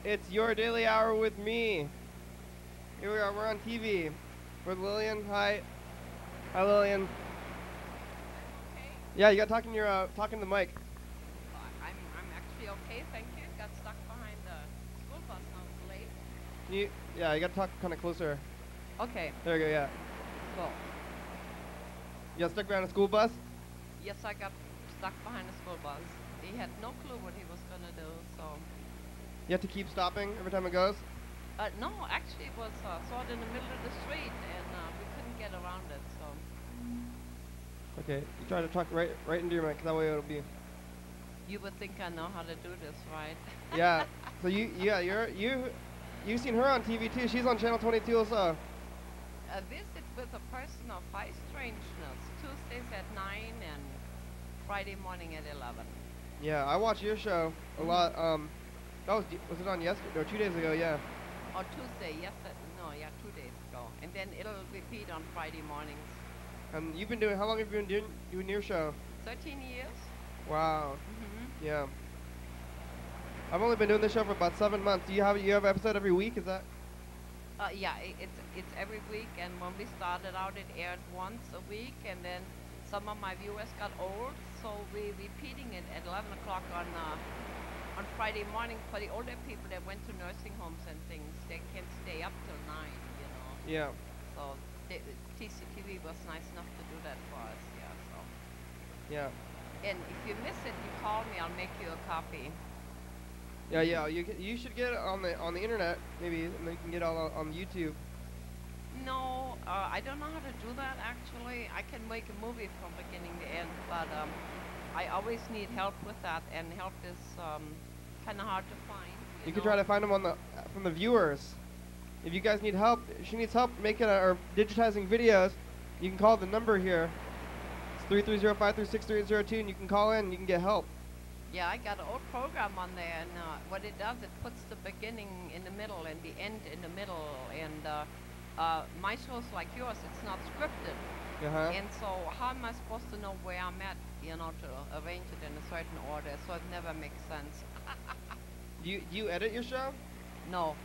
It's your daily hour with me. Here we are. We're on TV with Lillian. Hi. Hi, Lillian. Okay. Yeah, you got talking your talking to the mic. I'm actually okay, thank you. Got stuck behind the school bus now, it's late. You, yeah, you got to talk kind of closer. Okay, There you go. Yeah. so You got stuck behind a school bus. yes, I got stuck behind the school bus. He had no clue what he was gonna do, so You have to keep stopping every time it goes. no, actually it was sort of in the middle of the street, and we couldn't get around it. So Okay. You try to talk right into your mic. 'Cause that way it'll be. you would think I know how to do this, right? Yeah. So you've seen her on TV too. She's on Channel 22 also. A visit with a person of high strangeness, Tuesdays at 9 and Friday morning at 11. Yeah, I watch your show a lot. That was it on yesterday or 2 days ago? Yeah. Or Tuesday, yes, no, yeah, 2 days ago. And then it'll repeat on Friday mornings. And you've been doing. How long have you been doing your show? 13 years? Wow. Mm-hmm. Yeah. I've only been doing this show for about 7 months. Do you have an episode every week? Is that? Yeah, it's every week, and when we started out, it aired once a week, and then some of my viewers got old, so we're repeating it at 11 o'clock on Friday morning for the older people that went to nursing homes and things. They can stay up till 9, you know. Yeah. So TCTV was nice enough to do that for us, yeah. So. Yeah. And if you miss it, you call me. I'll make you a copy. Yeah. Yeah. You should get it on the internet maybe, and then you can get it all on YouTube. No, I don't know how to do that actually. I can make a movie from beginning to end, but I always need help with that, and help is kind of hard to find. You can try to find them from the viewers. If you guys need help, she needs help making or digitizing videos. You can call the number here. It's 330-536-3802, and you can call in and you can get help. Yeah, I got an old program on there, and what it does, it puts the beginning in the middle and the end in the middle, and my shows like yours, it's not scripted. And so how am I supposed to know where I'm at, you know, to arrange it in a certain order, so it never makes sense. Do you edit your show? No.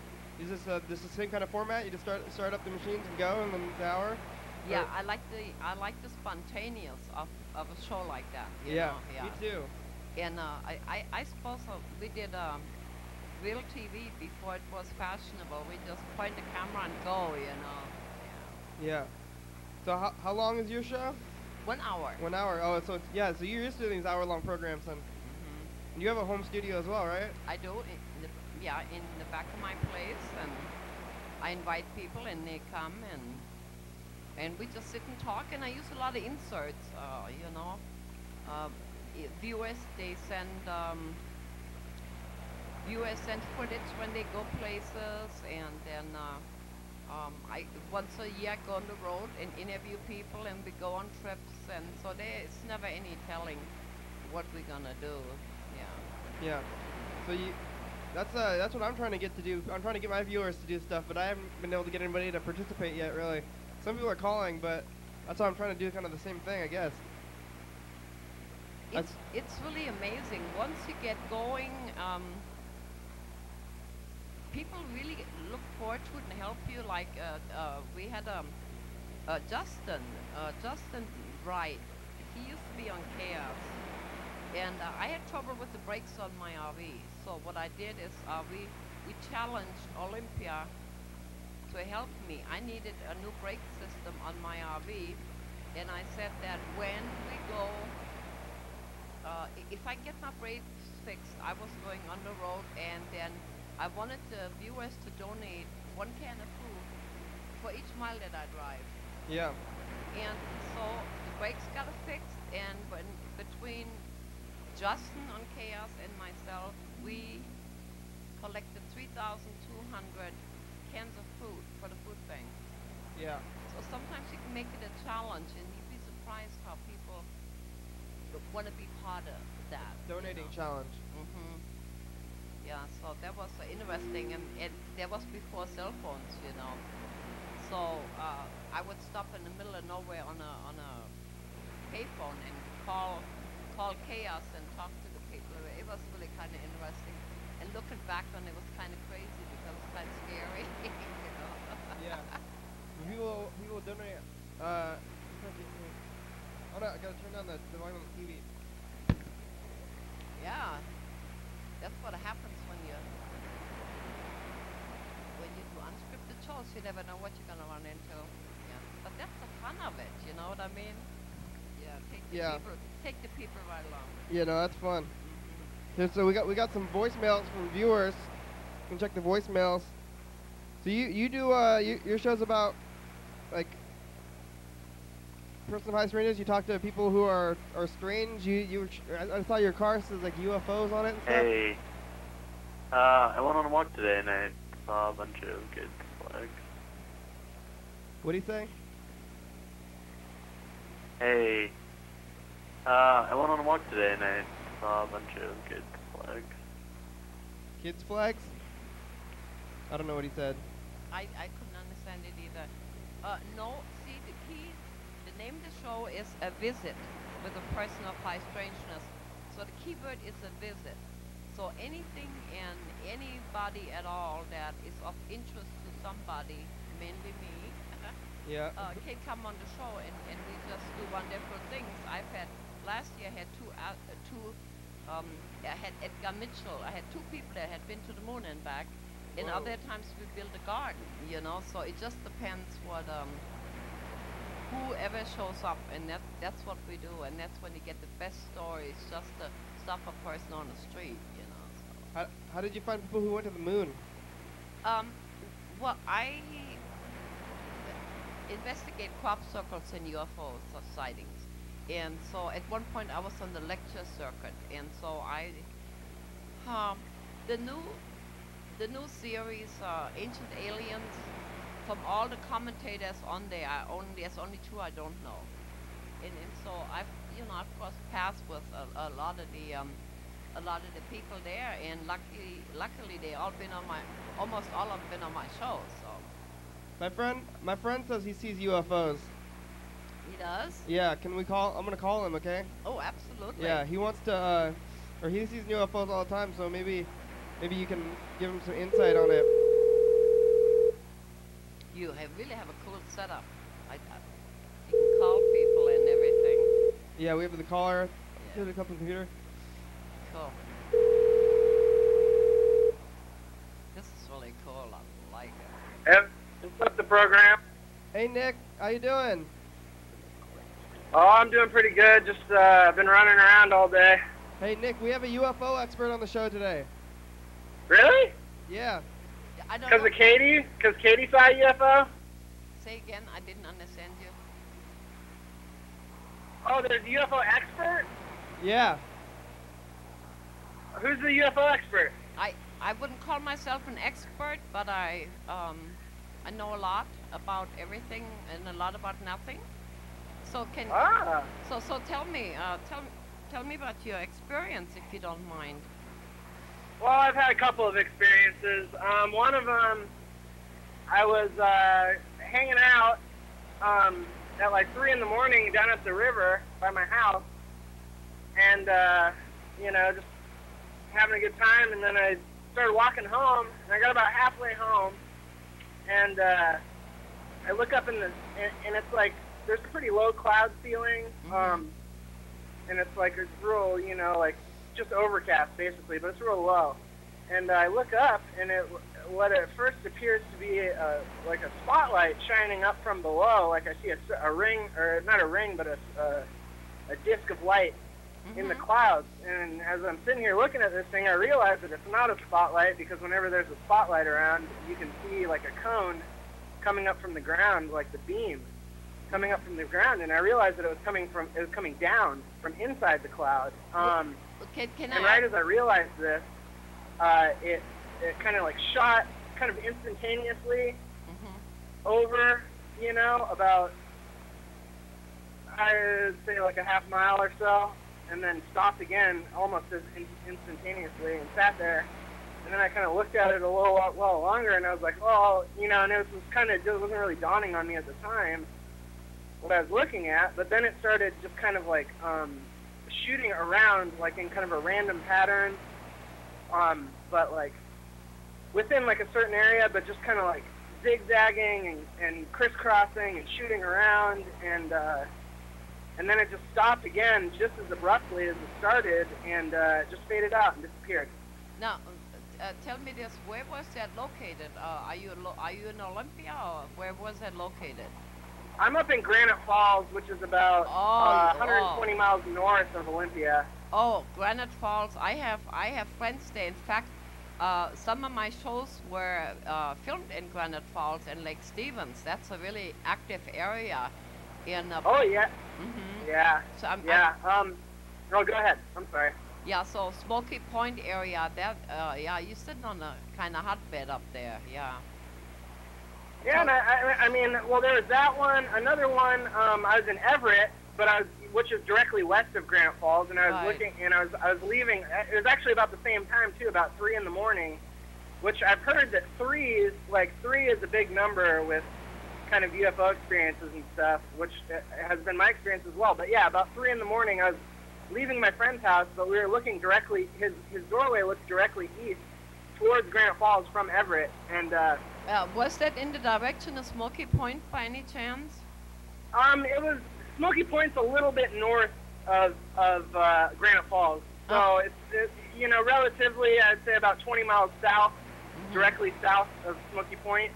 Is this the same kind of format? You just start up the machines and go, and then the hour? Yeah, I like the spontaneous of a show like that. You Yeah, know? Yeah. me too. And I suppose we did real TV before it was fashionable. We just point the camera and go, you know. Yeah. So how long is your show? 1 hour. 1 hour. Oh, so yeah. So you're used to these hour-long programs, then. And you have a home studio as well, right? I do. In the back of my place, and I invite people, and they come, and we just sit and talk. And I use a lot of inserts, you know. Viewers send footage when they go places, and then I once a year go on the road and interview people, and we go on trips, and so there's never any telling what we're gonna do. Yeah. Yeah. So that's what I'm trying to get to do. I'm trying to get my viewers to do stuff, but I haven't been able to get anybody to participate yet, really. Some people are calling, but that's why I'm trying to do kind of the same thing, I guess. It's really amazing. Once you get going, people really look forward to it and help you. Like we had Justin Wright. He used to be on Chaos, and I had trouble with the brakes on my RV. So what I did is we challenged Olympia to help me. I needed a new brake system on my RV, and I said that when we go, if I get my brakes fixed, I was going on the road, and then I wanted the viewers to donate 1 can of food for each mile that I drive. Yeah. And so the brakes got fixed, and between Justin on Chaos and myself, we collected 3,200 cans of food for the food bank. Yeah. So sometimes you can make it a challenge, and you'd be surprised how people want to be part of that. Donating challenge. Yeah, so that was interesting, and that was before cell phones, you know. So I would stop in the middle of nowhere on a payphone and call Chaos and talk to the people. It was really kind of interesting. And looking back on it was kind of crazy because it's kind of scary, you know. Yeah. People donate. Oh no, I gotta turn down the volume on the TV. Yeah, that's what happens when you do unscripted shows. You never know what you're gonna run into. Yeah, but that's the fun of it. You know what I mean? Yeah, take the people right along. Yeah, no, that's fun. So we got some voicemails from viewers. You can check the voicemails. So you do your show's about like person of high strangeness. You talk to people who are strange. I saw your car says like UFOs on it and stuff. Hey, I went on a walk today and I saw a bunch of kids' flags. What do you say? Hey, I went on a walk today and I saw a bunch of kids' flags. Kids flags? I don't know what he said. I couldn't understand it either. No, see, the name of the show is A Visit with a person of high strangeness. So the keyword is a visit. So anything and anybody at all that is of interest to somebody, mainly me, Yeah. can come on the show and we just do wonderful things. Last year I had I had Edgar Mitchell. I had 2 people that had been to the moon and back. And Whoa. other times we build a garden, you know, so it just depends what, whoever shows up, and that's what we do, and that's when you get the best stories, just to stop a person on the street, you know. So. How did you find people who went to the moon? Well, I investigate crop circles and UFO sightings, and so at one point I was on the lecture circuit, and so the new series, Ancient Aliens, from all the commentators on there, there's only 2 I don't know, and so I've crossed paths with a lot of the people there, and luckily they almost all have been on my show. So My friend says he sees UFOs. he does? Yeah, can we call? I'm gonna call him, okay? Oh, absolutely. Yeah, he wants to, or he sees UFOs all the time, so maybe you can give him some insight on it. You really have a cool setup. You can call people and everything. Yeah, we have the caller. Yeah. Hook up the computer. Cool. This is really cool. I like it. Yep. What's up, the program? Hey Nick, how you doing? Oh, I'm doing pretty good. Just been running around all day. Hey Nick, we have a UFO expert on the show today. Really? Yeah. I don't Because know. of Katie? Because Katie saw a UFO? Say again. I didn't understand you. Oh, there's a UFO expert? Yeah. Who's the UFO expert? I wouldn't call myself an expert, but I know a lot about everything and a lot about nothing. So so tell me about your experience, if you don't mind. Well, I've had a couple of experiences. One of them, I was hanging out at like 3 in the morning down at the river by my house, and just having a good time. And then I started walking home, and I got about halfway home, and I look up and it's like there's a pretty low cloud ceiling, and it's like it's real, like just overcast basically, but it's real low. And I look up, and what at first appears to be like a spotlight shining up from below. Like I see a ring, or not a ring, but a disc of light in the clouds. And as I'm sitting here looking at this thing, I realize that it's not a spotlight, because whenever there's a spotlight around, you can see like a cone coming up from the ground, like the beam coming up from the ground. And I realized that it was coming down from inside the cloud. And right as I realized this, it kind of like shot kind of instantaneously over, about, I'd say like a half mile or so, and then stopped again almost as instantaneously and sat there. And then I kind of looked at it a little while longer, and I was like, oh, and it wasn't really dawning on me at the time what I was looking at. But then it started just kind of like shooting around, like in kind of a random pattern, but like within like a certain area, but just kind of like zigzagging and crisscrossing and shooting around, and then it just stopped again just as abruptly as it started, and just faded out and disappeared. Now, tell me this: where was that located? Are you in Olympia, or where was that located? I'm up in Granite Falls, which is about 120 miles north of Olympia. Oh, Granite Falls. I have friends there. In fact, some of my shows were filmed in Granite Falls and Lake Stevens. That's a really active area. Oh yeah. Mm-hmm. Yeah. So no, go ahead. I'm sorry. Yeah. So Smoky Point area. That yeah, you're sitting on a kind of hotbed up there. Yeah. Yeah, and I mean, well, there was that one. Another one, I was in Everett, which is directly west of Granite Falls, and I was looking, and I was leaving. It was actually about the same time too, about 3 in the morning, which I've heard that 3 is a big number with kind of UFO experiences and stuff, which has been my experience as well. But yeah, about 3 in the morning, I was leaving my friend's house, but we were looking directly. His doorway looked directly east towards Granite Falls from Everett, and. Was that in the direction of Smoky Point by any chance? It was Smoky Point's a little bit north of Granite Falls, so it's you know, relatively, I'd say about 20 miles south, directly south of Smoky Point.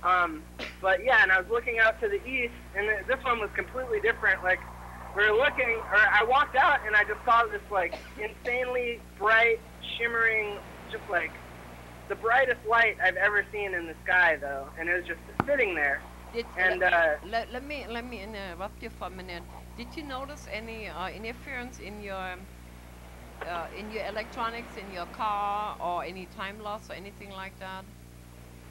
But yeah, and I was looking out to the east, and this one was completely different. Like we were looking, or I walked out and I just saw this like insanely bright, shimmering, just like. The brightest light I've ever seen in the sky, though, and it was just sitting there. Let me interrupt you for a minute. Did you notice any interference in your electronics in your car, or any time loss or anything like that?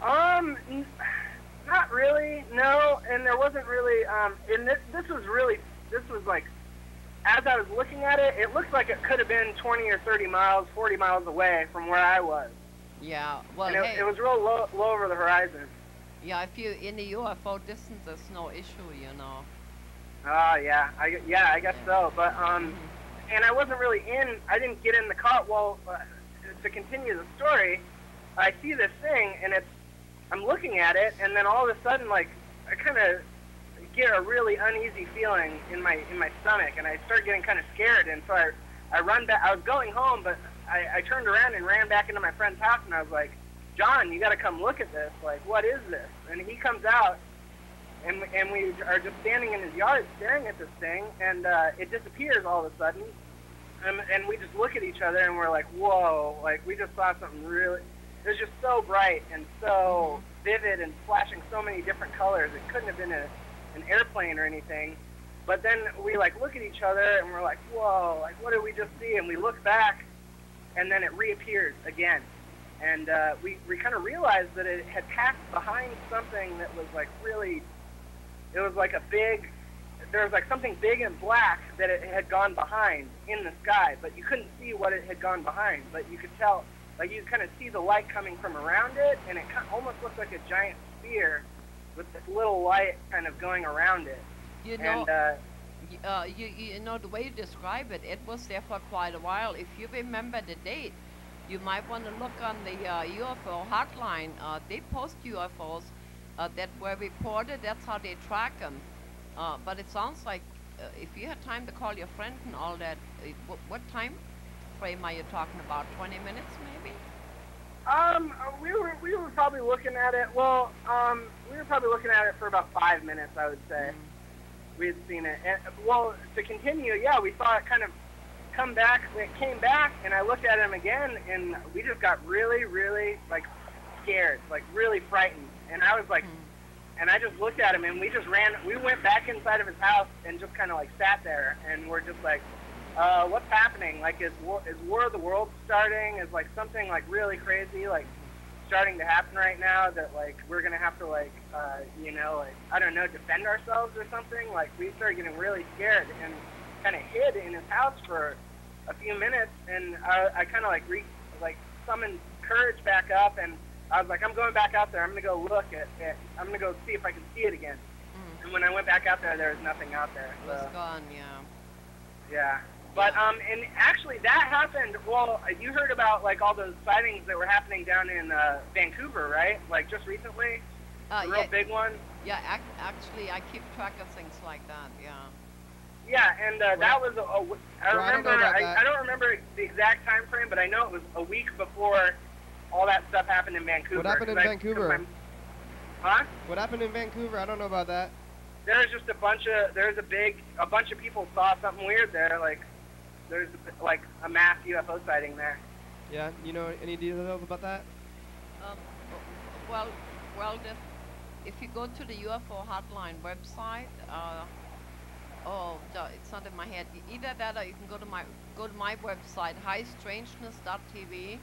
Not really, no. And there wasn't really. And this was like, as I was looking at it, it looked like it could have been 20 or 30 miles, 40 miles away from where I was. Yeah, well, and it was real low over the horizon. Yeah, if you're in the UFO distance, there's no issue, you know. Yeah, I guess so. But and I wasn't really I didn't get in the car. Well, to continue the story, I see this thing, and I'm looking at it, and then all of a sudden, like, I kind of get a really uneasy feeling in my stomach, and I start getting kind of scared, and so I run back. I was going home, but I turned around and ran back into my friend's house, and I was like, John, you got to come look at this. Like, what is this? And he comes out, and we are just standing in his yard staring at this thing, and it disappears all of a sudden. And we just look at each other, and we're like, whoa, like, we just saw something really, it was just so bright and so vivid and flashing so many different colors. It couldn't have been an airplane or anything. But then we, like, look at each other, and we're like, whoa, like, what did we just see? And we look back, and then it reappears again. And we kind of realized that it had passed behind something that was, like, really, it was like there was, like, something big and black that it had gone behind in the sky, but you couldn't see what it had gone behind. But you could tell, like, you kind of see the light coming from around it, and it almost looked like a giant sphere with this little light kind of going around it. You know, you know, the way you describe it, it was there for quite a while. If you remember the date, you might want to look on the UFO hotline. They post UFOs that were reported. That's how they track them. But it sounds like if you had time to call your friend and all that, what time frame are you talking about? 20 minutes, maybe? We were probably looking at it. Well, we were probably looking at it for about 5 minutes, I would say. We had seen it. And, well, to continue, yeah, we saw it kind of come back. It came back, and I looked at him again, and we just got really, really, like, scared, like, really frightened. And I was like, and I just looked at him, and we just ran. We went back inside of his house and just kind of, like, sat there, and we're just like, what's happening? Like, is War of the Worlds starting? Is, like, something, like, really crazy, like, starting to happen right now that, like, we're going to have to, like, you know, like, I don't know, defend ourselves or something? Like, we started getting really scared and kind of hid in his house for a few minutes, and I kind of, like, summoned courage back up, and I was like, I'm going back out there. I'm going to go look at it. I'm going to go see if I can see it again. And when I went back out there was nothing out there. It was gone, yeah. Yeah. But and actually that happened. Well, you heard about like all those sightings that were happening down in Vancouver, right? Like just recently, the real big ones. Yeah, actually, I keep track of things like that. Yeah. Yeah, and that was I remember. I don't remember the exact time frame, but I know it was a week before all that stuff happened in Vancouver. What happened in Vancouver? Huh? What happened in Vancouver? I don't know about that. There's just a bunch of people saw something weird there. Like there's like a mass UFO sighting there. Yeah, you know any details about that? Well, if you go to the UFO Hotline website, it's not in my head. Either that, or you can go to my website, highstrangeness.tv.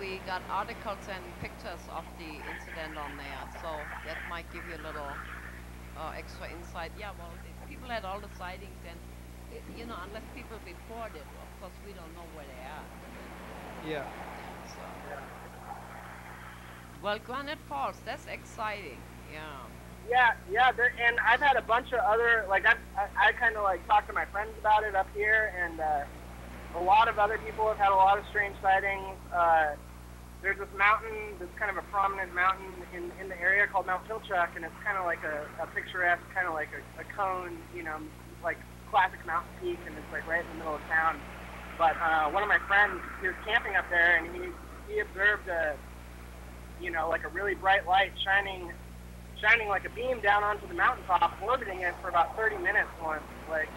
We got articles and pictures of the incident on there, so that might give you a little extra insight. Yeah, well, people had all the sightings, and unless people report it, of course we don't know where they are. Yeah. So. Well, Granite Falls, that's exciting. Yeah. Yeah. And I've had a bunch of other I kind of like talked to my friends about it up here, and a lot of other people have had a lot of strange sightings. There's this mountain that's kind of a prominent mountain in the area called Mount Pilchuck, and it's kind of like a picturesque, kind of like a cone, like classic mountain peak, and it's like right in the middle of town. But one of my friends, he was camping up there, and he observed like a really bright light shining like a beam down onto the mountaintop, orbiting it for about 30 minutes once. Like,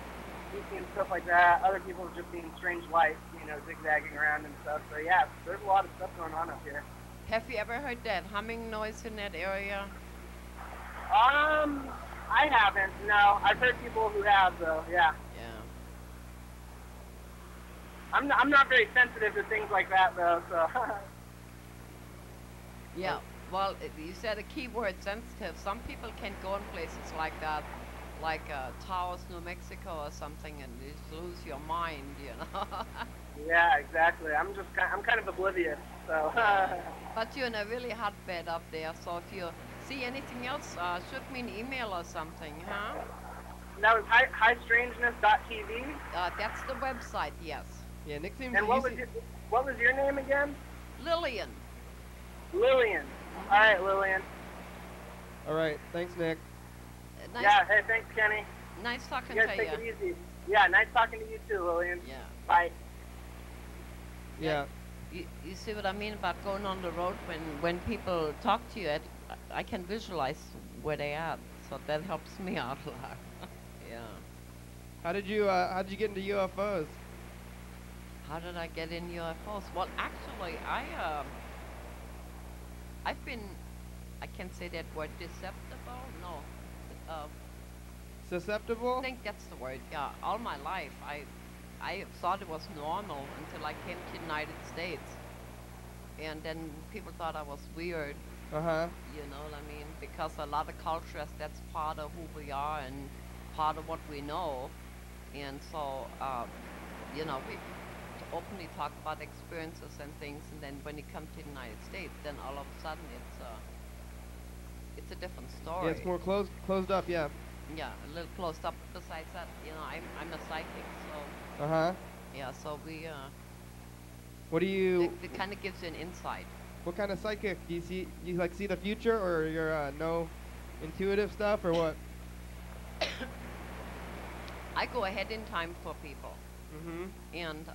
he's seen stuff like that. Other people have just seen strange lights, zigzagging around and stuff. So yeah, there's a lot of stuff going on up here. Have you ever heard that humming noise in that area? I haven't. No, I've heard people who have though. Yeah. Yeah. I'm not very sensitive to things like that though. So. Yeah. Well, you said a key word, sensitive. Some people can go in places like that, like Taos, New Mexico or something, and you just lose your mind, Yeah, exactly. I'm kind of oblivious, so. But you're in a really hotbed up there, so if you see anything else, shoot me an email or something, huh? That was highstrangeness.tv? That's the website, yes. Yeah, Nick seems. And what was your name again? Lillian. Lillian. All right, Lillian. All right, thanks, Nick. Nice. Yeah, hey, thanks, Kenny. Nice talking you to guys you. take it easy. Yeah, nice talking to you too, Lillian. Yeah. Bye. Yeah. You see what I mean about going on the road when people talk to you? I can visualize where they are, so that helps me out a lot. Yeah. How did you get into UFOs? How did I get in UFOs? Well, actually, I've been, I can't say that word, deceptible? No. Susceptible? I think that's the word, yeah. All my life, I thought it was normal until I came to the United States. And then people thought I was weird. Uh-huh. You know what I mean? Because a lot of cultures, that's part of who we are and part of what we know. And so, we openly talk about experiences and things, and then when you come to the United States, then all of a sudden it's a different story. Yeah, it's more closed up, yeah. Yeah, a little closed up. Besides that, I'm a psychic, so. Uh-huh. Yeah, so we. What do you? It kind of gives you an insight. What kind of psychic do you see? You see the future, or your no intuitive stuff, or what? I go ahead in time for people. Mm-hmm. And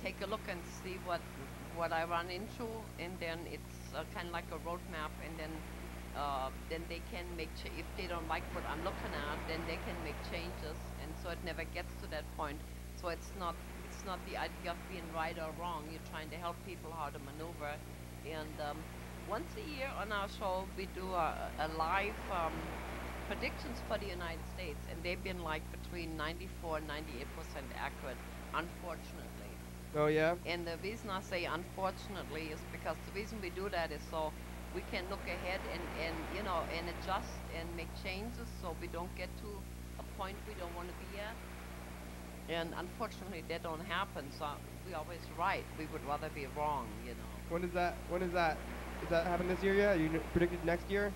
take a look and see what I run into, and then it's kind of like a roadmap, and then they can make if they don't like what I'm looking at, then they can make changes, and so it never gets to that point. So it's not the idea of being right or wrong. You're trying to help people how to maneuver, and once a year on our show we do a live predictions for the United States, and they've been like between 94 and 98% accurate, unfortunately. Oh yeah? And the reason I say unfortunately is because the reason we do that is so we can look ahead and adjust and make changes so we don't get to a point we don't want to be at. And unfortunately that don't happen, so we're always right. We would rather be wrong, When is that? Does that happen this year yet? Are you predicted next year?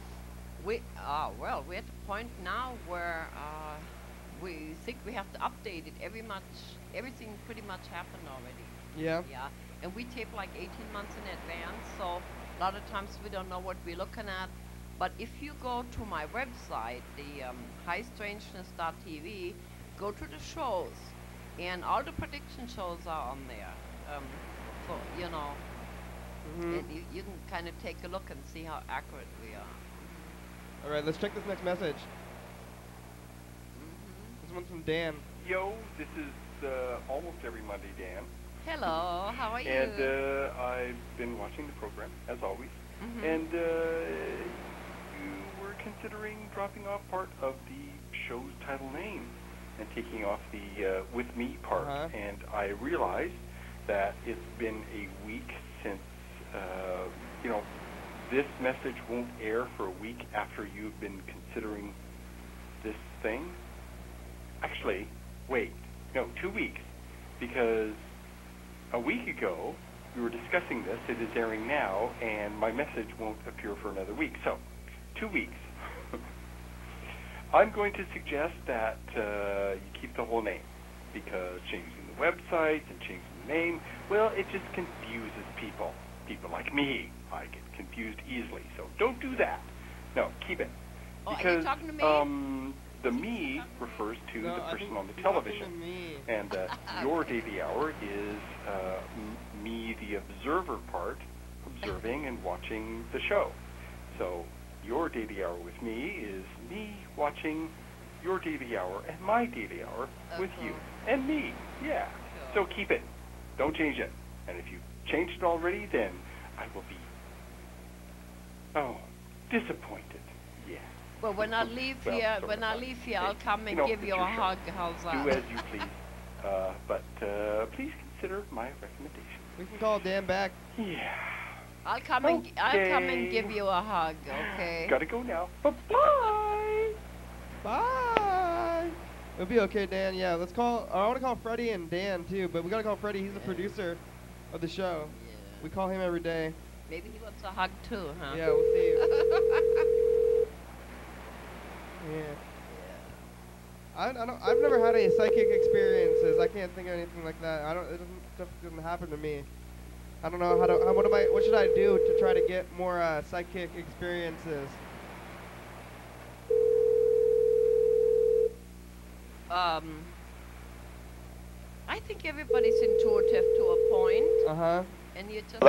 We're at the point now where we think we have to update it everything pretty much happened already. Yeah. Yeah, and we tape like 18 months in advance, so a lot of times we don't know what we're looking at. But if you go to my website, the highstrangeness.tv, go to the shows, and all the prediction shows are on there. So, you know, and you can kind of take a look and see how accurate we are. All right, let's check this next message. This one's from Dan. Yo, this is almost every Monday, Dan. Hello, how are you? And I've been watching the program, as always. And you were considering dropping off part of the show's title name and taking off the with me part. And I realized that it's been a week since, you know, this message won't air for a week after you've been considering this thing. Actually, wait, no, 2 weeks, because a week ago we were discussing this. It is airing now, and my message won't appear for another week. So, 2 weeks. I'm going to suggest that you keep the whole name, because changing the website and changing the name, well, it just confuses people. People like me. I get confused easily, so don't do that. No, keep it. Oh, because, are you talking to me? The me refers to the person on the television, and your daily hour is me, the observer part, observing and watching the show. So your daily hour with me is me watching your daily hour and my daily hour with you and me. Yeah. So keep it. Don't change it. And if you changed it already, then I will be disappointed. Yeah. Well, when I leave here, I'll come and give you a hug. How's that? Do as you please. But please consider my recommendation. We can call Dan back. Yeah. I'll come and give you a hug. Okay. Gotta go now. Bye-bye. Bye. It'll be okay, Dan. Yeah, let's call. I want to call Freddie and Dan too, but we gotta call Freddie. He's the producer of the show. Yeah. We call him every day. Maybe he wants a hug too, huh? Yeah, we'll see. Yeah. I've never had any psychic experiences. I can't think of anything like that. Stuff doesn't happen to me. I don't know what should I do to try to get more psychic experiences? I think everybody's intuitive to a point. And you just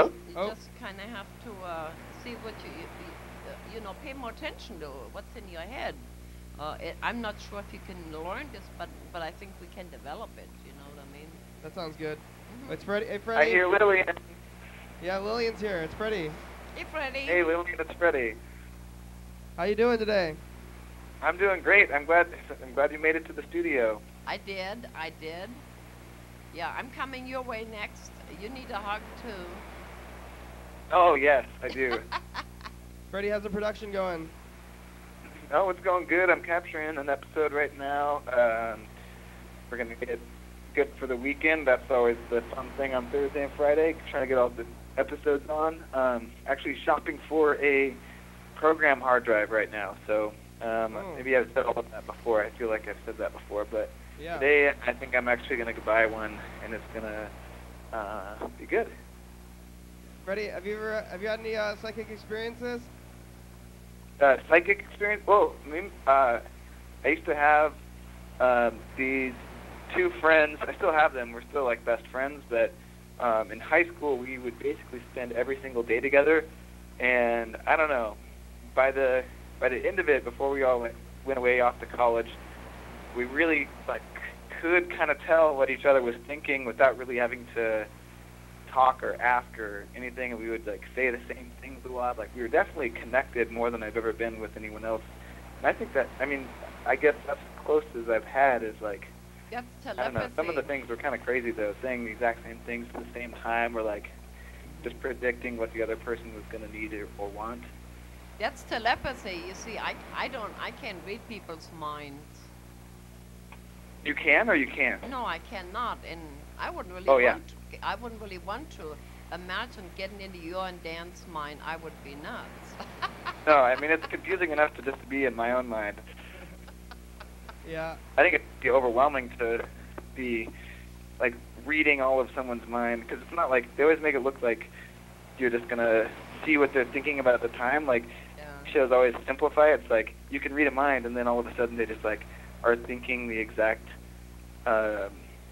kind of have to see what you know, pay more attention to what's in your head. I'm not sure if you can learn this, but I think we can develop it. You know what I mean? That sounds good. It's Freddie. Hey, Freddie. I hear Lillian. Yeah, Lillian's here. It's Freddie. Hey, Freddie. Hey, Lillian, it's Freddie. How you doing today? I'm doing great. I'm glad you made it to the studio. I did. Yeah, I'm coming your way next. You need a hug too. Oh yes, I do. Freddie, how's the production going? Oh, it's going good. I'm capturing an episode right now. We're gonna get good for the weekend. That's always the fun thing on Thursday and Friday, trying to get all the episodes on. Actually shopping for a program hard drive right now. So maybe I've said all of that before. I feel like I've said that before, but today I think I'm actually gonna go buy one, and it's gonna be good. Freddie, have you had any psychic experiences? Psychic experience? Well, I mean, I used to have these two friends. I still have them. We're still like best friends. But in high school, we would basically spend every single day together. And I don't know. By the end of it, before we all went away off to college, we really could kind of tell what each other was thinking without really having to talk or ask or anything, and we would say the same things a lot. We were definitely connected more than I've ever been with anyone else. And I think that, I guess that's as close as I've had is that's telepathy. I don't know, some of the things were kind of crazy though, saying the exact same things at the same time, or just predicting what the other person was going to need or want. That's telepathy. You see, I can't read people's minds. You can or you can't? No, I cannot, and I wouldn't really I wouldn't really want to imagine getting into your and Dan's mind. I would be nuts. No, it's confusing enough to just be in my own mind. Yeah. I think it'd be overwhelming to be like reading all of someone's mind, because it's not like they always make it look like you're just gonna see what they're thinking about at the time. Like shows always simplify it. It's like you can read a mind, and then all of a sudden they just like are thinking the exact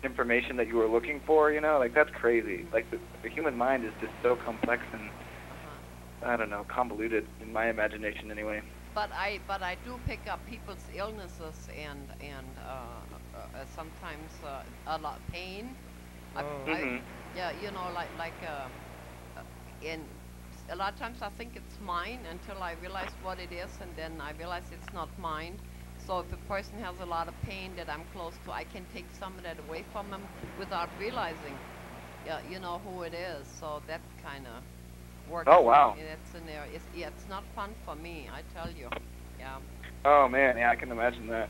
information that you were looking for. You know, like that's crazy. Like the human mind is just so complex and I don't know, convoluted in my imagination anyway. But I do pick up people's illnesses and sometimes a lot of pain. Yeah, you know, in a lot of times I think it's mine until I realize what it is, and then I realize it's not mine. So if a person has a lot of pain that I'm close to, I can take some of that away from them without realizing, you know, who it is. So that kind of works. Oh, wow. It's in there. It's not fun for me, I tell you. Yeah. Oh man, yeah, I can imagine that.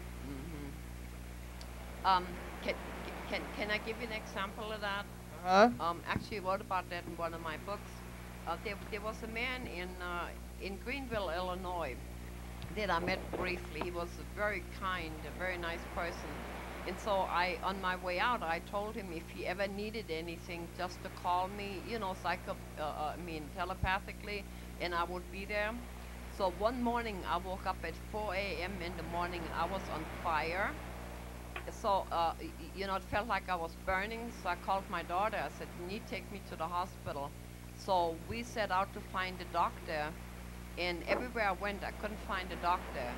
Can I give you an example of that? Actually, I wrote about that in one of my books. There was a man in Greenville, Illinois, that I met briefly. He was a very kind, a very nice person. And so on my way out, I told him if he ever needed anything, just to call me, you know, telepathically, and I would be there. So one morning, I woke up at 4 a.m. in the morning, and I was on fire. So, you know, it felt like I was burning, so I called my daughter. I said, you need to take me to the hospital. So we set out to find a doctor, and everywhere I went, I couldn't find a doctor.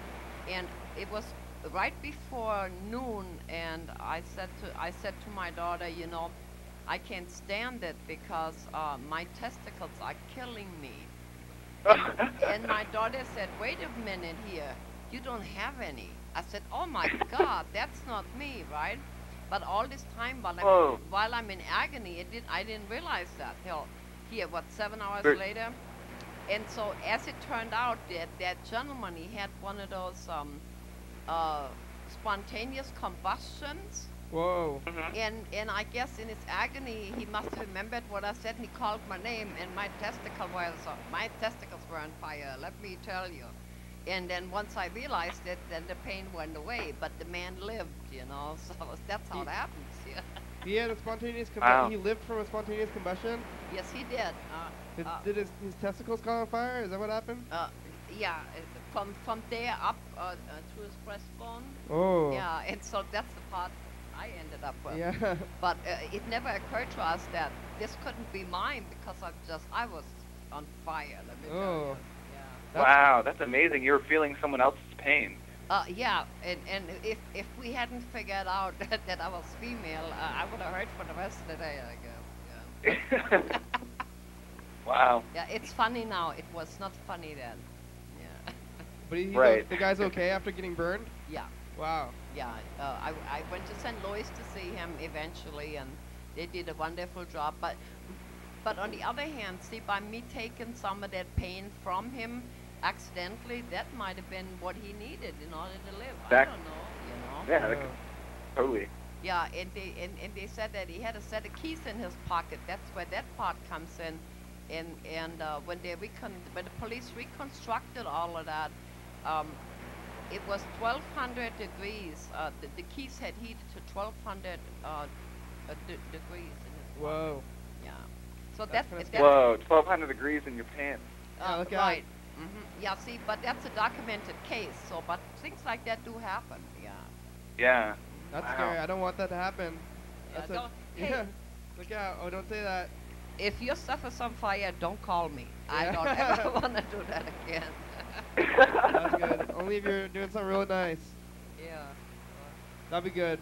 And it was right before noon, and I said to my daughter, you know, I can't stand it because my testicles are killing me. And my daughter said, wait a minute here, you don't have any. I said, oh my God, that's not me, right? But all this time while I'm in agony, I didn't realize that till here, 7 hours later? And so as it turned out, that gentleman, he had one of those spontaneous combustions. Whoa. And I guess in his agony, he must have remembered what I said, and he called my name, and my testicles were on fire, let me tell you. And then once I realized it, then the pain went away, but the man lived, you know, so that's how it happens. Yeah. He had a spontaneous combustion. Wow. He lived from a spontaneous combustion? Yes, he did. Did his testicles caught on fire? Is that what happened? Yeah, from there up to his breastbone. Oh. Yeah, and so that's the part I ended up with. Yeah. But it never occurred to us that this couldn't be mine because I was on fire, let me tell you. Yeah. Wow, that's amazing. You were feeling someone else's pain. Yeah, and if we hadn't figured out that I was female, I would have hurt for the rest of the day, I guess. Yeah. Wow. Yeah, it's funny now. It was not funny then. Yeah. But the guy's okay after getting burned? Yeah. Wow. Yeah, I went to St. Louis to see him eventually, and they did a wonderful job. But on the other hand, see, by me taking some of that pain from him accidentally, that might have been what he needed in order to live. I don't know, you know. Yeah, totally. Yeah, and they said that he had a set of keys in his pocket. That's where that part comes in. And when the police reconstructed all of that, it was 1,200 degrees. The keys had heated to 1,200 degrees in his pocket. Whoa. Yeah. So that's 1,200 degrees in your pants. Right. Yeah, see, but that's a documented case. So, but things like that do happen. Yeah. Yeah. That's scary. I don't want that to happen. Hey, look out. Oh, don't say that. If your stuff is on fire, don't call me. I don't ever want to do that again. That's good. Only if you're doing something real nice. Yeah. That'd be good.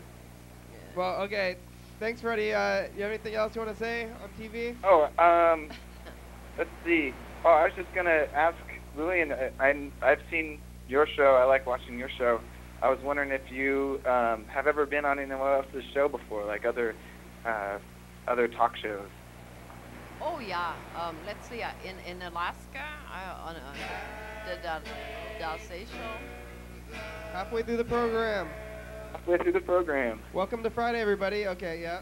Yeah. Well, okay. Thanks, Freddie. You have anything else you want to say on TV? Oh, let's see. Oh, I was just gonna ask Lillian. I've seen your show. I like watching your show. I was wondering if you have ever been on anyone else's show before, like other talk shows. Oh yeah. Let's see. In Alaska, on the Dalsay show. Halfway through the program. Welcome to Friday, everybody. Okay, yeah.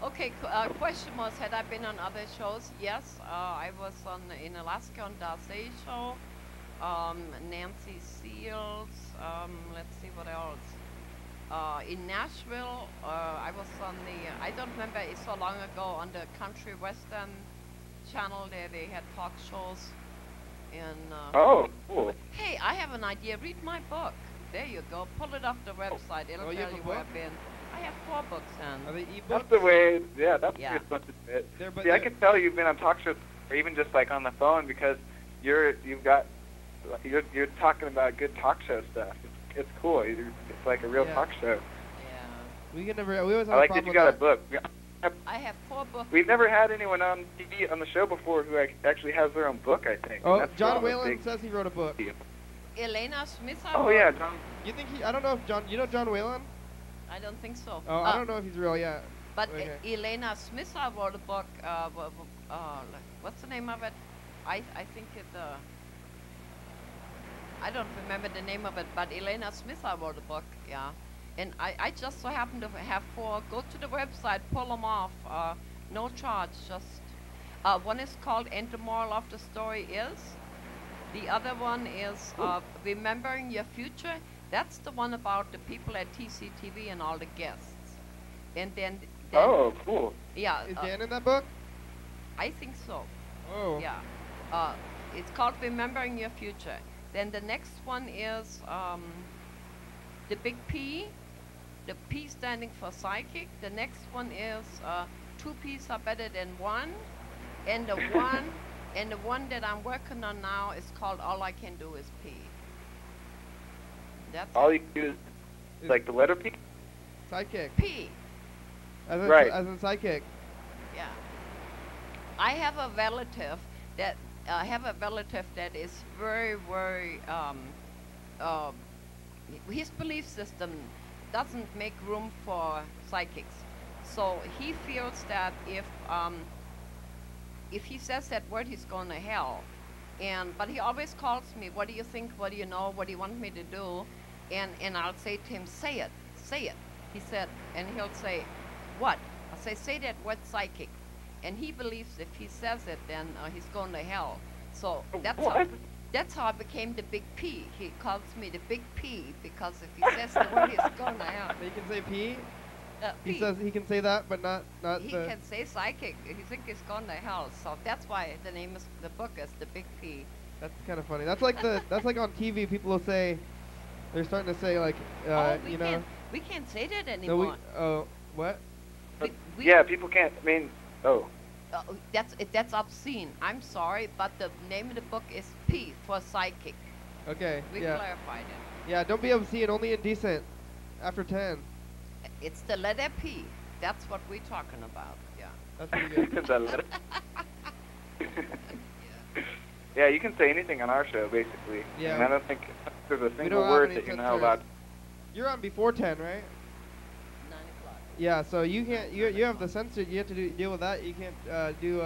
Okay, question was, had I been on other shows? Yes, I was in Alaska on Dalsay show, Nancy Seals, let's see what else. in Nashville, I was on the, I don't remember, it's so long ago, on the country western channel there, they had talk shows. And, Oh, cool. hey, I have an idea. Read my book. There you go. Pull it off the website. It'll you tell have a you where book? I've been. I have 4 books, Are and they e-books? That's the way, yeah, that's Yeah. the way it's supposed to fit. But See, I can tell you've been on talk shows, or even just like on the phone, because you're talking about good talk show stuff. It's cool. It's like a real Yeah. talk show. yeah. We always have I a like that problem you with got a that. book. I have 4 books. We've never had anyone on TV on the show before who actually has their own book, I think. Oh, And that's John a Whalen big says he wrote a book. deal. Elena Smith. Oh yeah, John. You think he? I don't know if John. You know John Whalen? I don't think so. Oh, I don't know if he's real yet. But Okay. Elena Smith wrote a book. What's the name of it? I think it. I don't remember the name of it, but Elena Smith wrote a book. Yeah, and I just so happen to have 4. Go to the website, pull them off. No charge. Just one is called "And the Moral of the Story Is." The other one is "Remembering Your Future." That's the one about the people at TCTV and all the guests. And then Oh, cool. yeah, Is Dan in that book? I think so. Oh. Yeah. It's called "Remembering Your Future." Then the next one is the big P, the P standing for psychic. The next one is 2 P's are better than 1. And the one that I'm working on now is called "All I Can Do Is P." That's All it. you do is like the letter P. Sidekick. P. As in, Right. As in psychic. Yeah. I have a relative that is very, very his belief system doesn't make room for psychics. So he feels that if he says that word, he's going to hell. But he always calls me, "What do you think? What do you know? What do you want me to do?" And I'll say to him, "Say it, say it." He said, and he'll say, "What?" I'll say that word, psychic. And he believes if he says it, then he's going to hell. So that's how I became the big P. He calls me the big P because if he says the word, he's going to hell. He can say P. He P. says he can say that, but not He the. can say psychic. He thinks he's going to hell. So that's why the name is the book is the big P. That's kind of funny. That's like that's like on TV. People will say, they're starting to say like, you know. We can't say that No, anymore. what? Yeah, people can't. I mean, oh. That's obscene. I'm sorry, but the name of the book is P for psychic. Okay. We Yeah. clarified it. Yeah. Don't be obscene. Only indecent. After 10. It's the letter P. That's what we're talking about. Yeah. That's pretty good. The letter. Yeah, you can say anything on our show, basically. Yeah. And I don't think there's a single don't have word any that you're not censors. allowed. You're on before 10, right? 9 o'clock. Yeah. So you can't. You have the censor. You have to deal with that. You can't do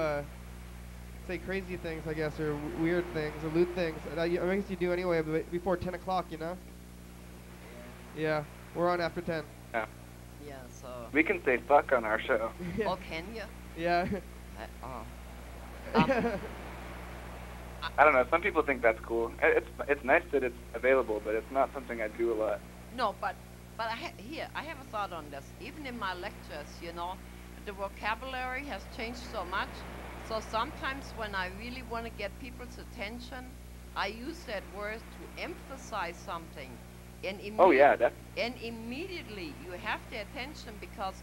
say crazy things, I guess, or weird things, or lewd things. I guess you do anyway before 10 o'clock. You know. Yeah. We're on after 10. Yeah. Yeah. So. We can say fuck on our show. Oh, can you? Yeah. I don't know. Some people think that's cool. It's nice that it's available, but it's not something I do a lot. No, but I have a thought on this. Even in my lectures, you know, the vocabulary has changed so much. So sometimes when I really want to get people's attention, I use that word to emphasize something. And Oh yeah, and immediately you have their attention because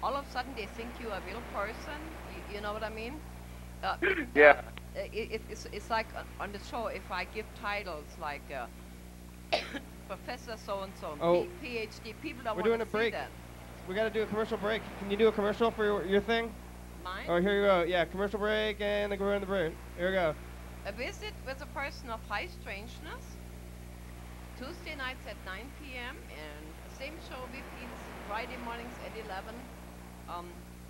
all of a sudden they think you're a real person. You know what I mean? Yeah. It's like on the show, if I give titles like Professor so-and-so, Oh. PhD, people don't We're want doing to a see break. that. We gotta do a commercial break. Can you do a commercial for your thing? Mine? Oh, here you go. Yeah, commercial break, and then we're in the break. Here we go. A visit with a person of high strangeness, Tuesday nights at 9 p.m. and same show repeats Friday mornings at 11.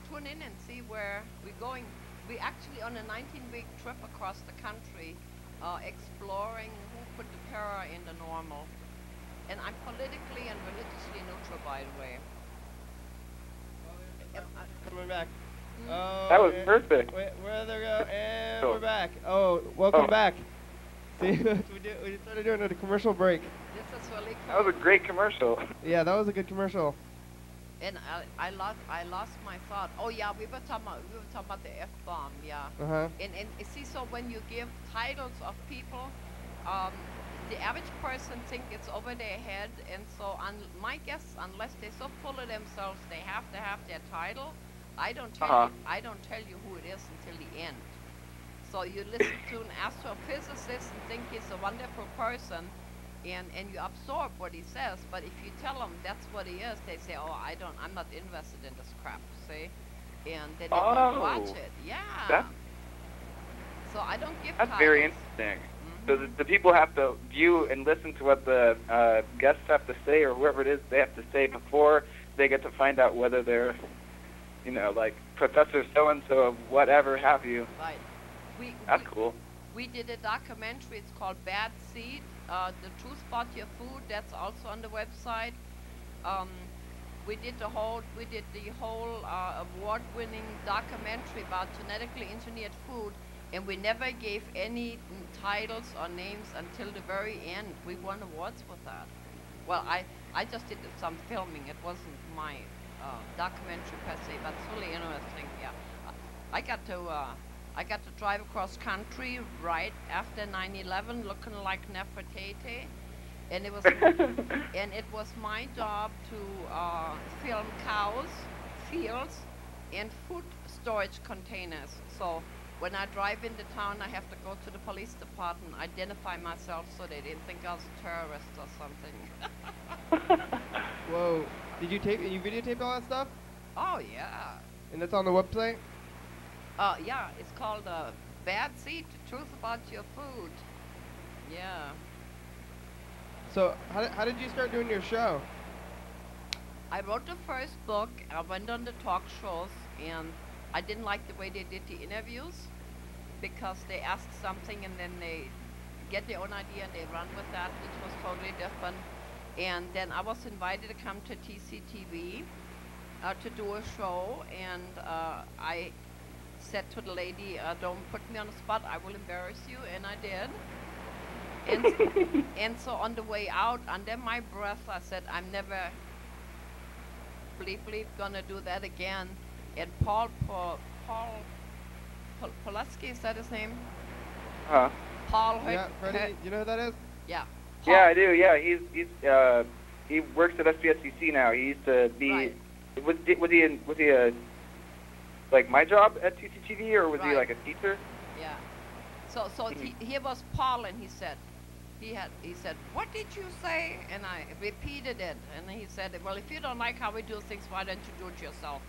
Tune in and see where we're going. We're actually on a 19-week trip across the country, exploring who put the terror in the normal. And I'm politically and religiously neutral, by the way. Coming back. Mm. Oh, That was yeah. perfect. Wait, where they go? And Cool. we're back. Oh, welcome Oh. back. See, we started doing a commercial break. This is really cool. That was a great commercial. Yeah, that was a good commercial. And I lost my thought. Oh yeah, we were talking about the F-bomb, yeah. Uh-huh. And see, so when you give titles of people, the average person think it's over their head, and so my guess, unless they're so full of themselves, they have to have their title. I don't tell you who it is until the end. So you listen to an astrophysicist and think he's a wonderful person, and you absorb what he says. But if you tell them that's what he is, they say, "Oh, I'm not interested in this crap." See, and then they won't watch it. Yeah. So I don't give. That's titles. very interesting. So the people have to view and listen to what the guests have to say, or whoever it is they have to say before they get to find out whether they're, like Professor so-and-so of whatever have you. Right. That's cool. We did a documentary. It's called Bad Seed. The Truth About Your Food. That's also on the website. We did the whole award-winning documentary about genetically engineered food. And we never gave any titles or names until the very end. We won awards with that. Well, I just did some filming. It wasn't my documentary per se, but it's really interesting. Yeah, I got to drive across country right after 9/11, looking like Nefertiti, and it was my job to film cows, fields, and food storage containers. So when I drive into town, I have to go to the police department, identify myself so they didn't think I was a terrorist or something. Whoa. Did you videotape all that stuff? Oh, yeah. And that's on the website? Yeah, it's called Bad Seed, The Truth About Your Food. Yeah. So how did you start doing your show? I wrote the first book. I went on the talk shows, and I didn't like the way they did the interviews, because they ask something and then they get their own idea and they run with that, which was totally different. And then I was invited to come to TCTV to do a show, and I said to the lady, "Don't put me on the spot, I will embarrass you," and I did. And so on the way out, under my breath, I said, "I'm never bleep gonna do that again." And Paul Pulaski, is that his name? Huh? Paul. Yeah, Freddie, you know who that is? Yeah. Paul. Yeah, I do. Yeah, he works at SPSCC now. He used to be. Right. Was he like my job at TCTV, or was he like a teacher? Yeah. So here was Paul, and he said, "What did you say?" And I repeated it, and he said, "Well, if you don't like how we do things, why don't you do it yourself?"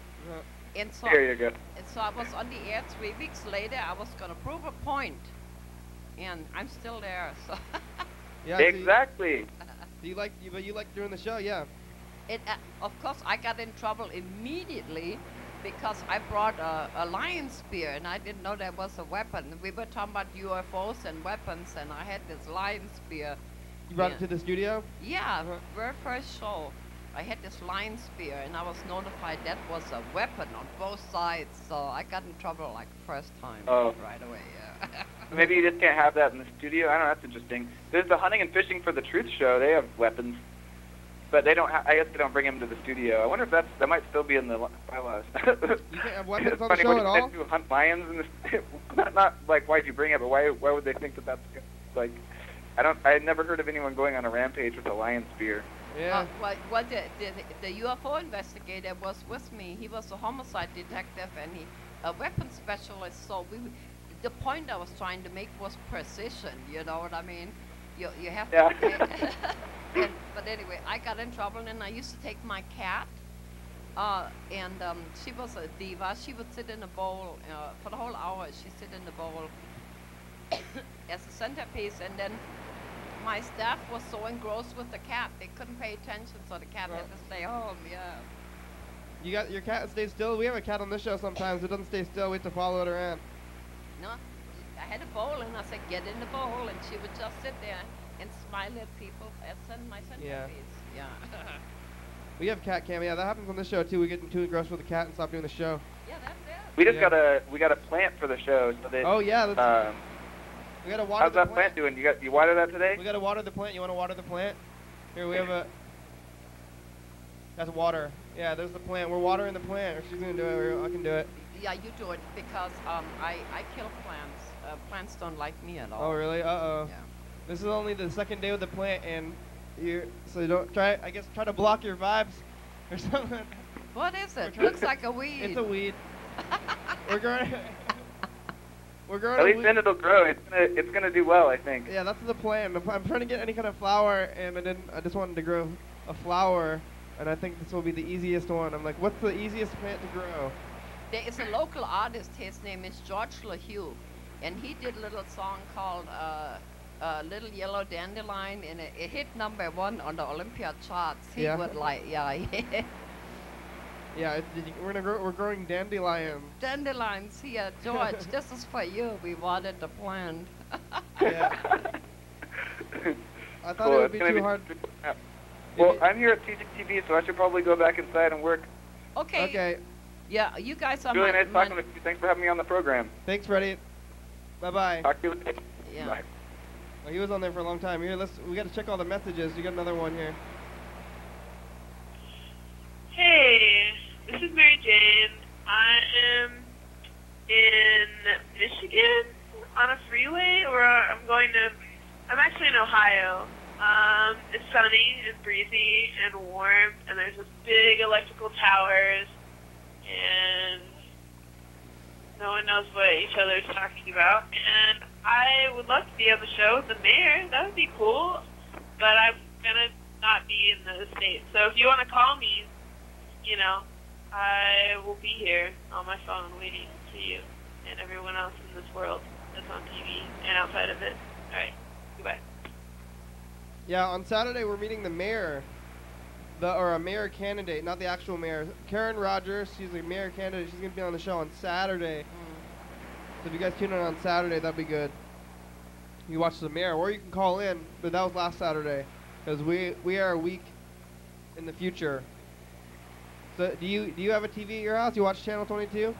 And so, there you go. And so I was on the air 3 weeks later. I was going to prove a point, and I'm still there. So Yeah, exactly. So you like doing the show, yeah. Of course, I got in trouble immediately because I brought a lion spear, and I didn't know that was a weapon. We were talking about UFOs and weapons, and I had this lion spear. You brought it to the studio? Yeah, very first show. I had this lion spear, and I was notified that was a weapon on both sides, so I got in trouble like first time right away, yeah. Maybe you just can't have that in the studio. I don't know, that's interesting. There's the Hunting and Fishing for the Truth show. They have weapons, but they don't. I guess they don't bring them to the studio. I wonder if that might still be in the bylaws. You can't have weapons on the funny, show at all? To hunt lions in the not like why'd you bring it, but why would they think that that's like? I never heard of anyone going on a rampage with a lion spear. Yeah. Well, the UFO investigator was with me. He was a homicide detective and a weapons specialist. So the point I was trying to make was precision. You know what I mean? You have to. Yeah. But anyway, I got in trouble, and I used to take my cat. And she was a diva. She would sit in a bowl for the whole hour. She'd sit in the bowl as a centerpiece, and then my staff was so engrossed with the cat they couldn't pay attention, so the cat had to stay home. Yeah. You got your cat stays still? We have a cat on this show sometimes. It doesn't stay still. We have to follow it around. No, I had a bowl, and I said, "Get in the bowl," and she would just sit there and smile at people. That's my centerpiece. Yeah. We have cat cam. Yeah, that happens on this show too. We get too engrossed with the cat and stop doing the show. Yeah, that's it. We just got a plant for the show, so that. Oh yeah. We gotta water How's the that plant doing? You watered that today? We gotta water the plant. You wanna water the plant? Here, we have a... That's water. Yeah, there's the plant. We're watering the plant. Or she's gonna do it, or I can do it. Yeah, you do it because I kill plants. Plants don't like me at all. Oh, really? Uh-oh. Yeah. This is only the second day with the plant, and so you don't try, I guess, try to block your vibes or something. What is it? Looks like a weed. It's a weed. We're growing. We're growing. At least then it'll grow. It's gonna do well, I think. Yeah, that's the plan. I'm trying to get any kind of flower, and I just wanted to grow a flower, and I think this will be the easiest one. I'm like, what's the easiest plant to grow? There is a local artist. His name is George LaHue, and he did a little song called Little Yellow Dandelion, and it hit #1 on the Olympia charts. He Yeah. would like, yeah. Yeah, we're growing dandelions. Dandelions here, George. This is for you. We watered the plant. Yeah. I thought Cool, it would be it's gonna too hard. Well, I'm here at CCTV, so I should probably go back inside and work. Okay. Okay. Yeah, you guys are Really my, nice talking with you. Thanks for having me on the program. Thanks, Freddie. Bye-bye. Talk to you later. Yeah. Bye. Oh, he was on there for a long time. Here, we got to check all the messages. You got another one here. Hey, this is Mary Jane. I am in Michigan on a freeway, or I'm actually in Ohio. It's sunny and breezy and warm, and there's this big electrical towers, and no one knows what each other's talking about. And I would love to be on the show with the mayor. That would be cool, but I'm gonna not be in the States. So if you want to call me, I will be here on my phone waiting for you and everyone else in this world that's on TV and outside of it. All right, goodbye. Yeah, on Saturday we're meeting the mayor, or a mayor candidate, not the actual mayor. Karen Rogers, she's a mayor candidate. She's gonna be on the show on Saturday. So if you guys tune in on Saturday, that'd be good. You watch the mayor, or you can call in. But that was last Saturday, because we are a week in the future. So do you have a TV at your house? You watch Channel 22?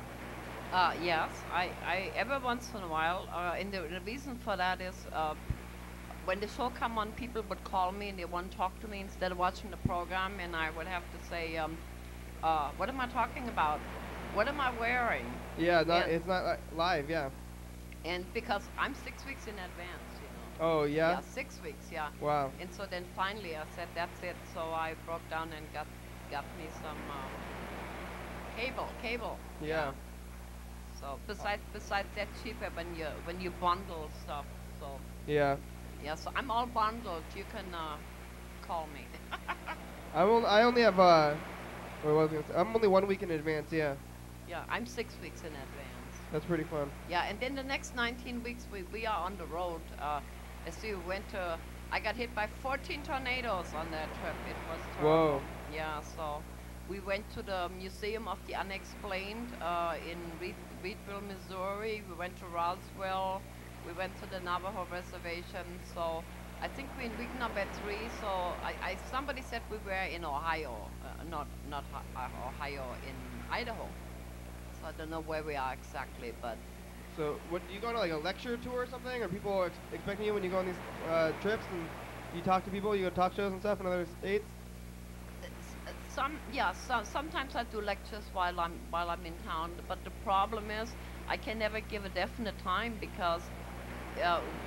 Yes, I every once in a while, and the reason for that is when the show come on, people would call me and they want to talk to me instead of watching the program, and I would have to say, what am I talking about? What am I wearing? Yeah, it's not live, yeah. And because I'm 6 weeks in advance, Oh, yeah? Yeah, 6 weeks, yeah. Wow. And so then finally I said, that's it. So I broke down and got me some cable. Yeah. So besides that's cheaper when you bundle stuff. So Yeah. yeah, so I'm all bundled. You can call me. I only have what was I gonna say? I'm only 1 week in advance. Yeah. Yeah, I'm 6 weeks in advance. That's pretty fun. Yeah, and then the next 19 weeks we are on the road. As we went to, I got hit by 14 tornadoes on that trip. It was terrible. Whoa. Yeah, so we went to the Museum of the Unexplained in Reedville, Missouri. We went to Roswell. We went to the Navajo Reservation. So I think we're in week number 3. So somebody said we were in Ohio, not Ohio, in Idaho. So I don't know where we are exactly, but. So, what do you go on like a lecture tour or something? Are people expecting you when you go on these trips and you talk to people? You go to talk shows and stuff in other states? Sometimes I do lectures while I'm in town. But the problem is I can never give a definite time because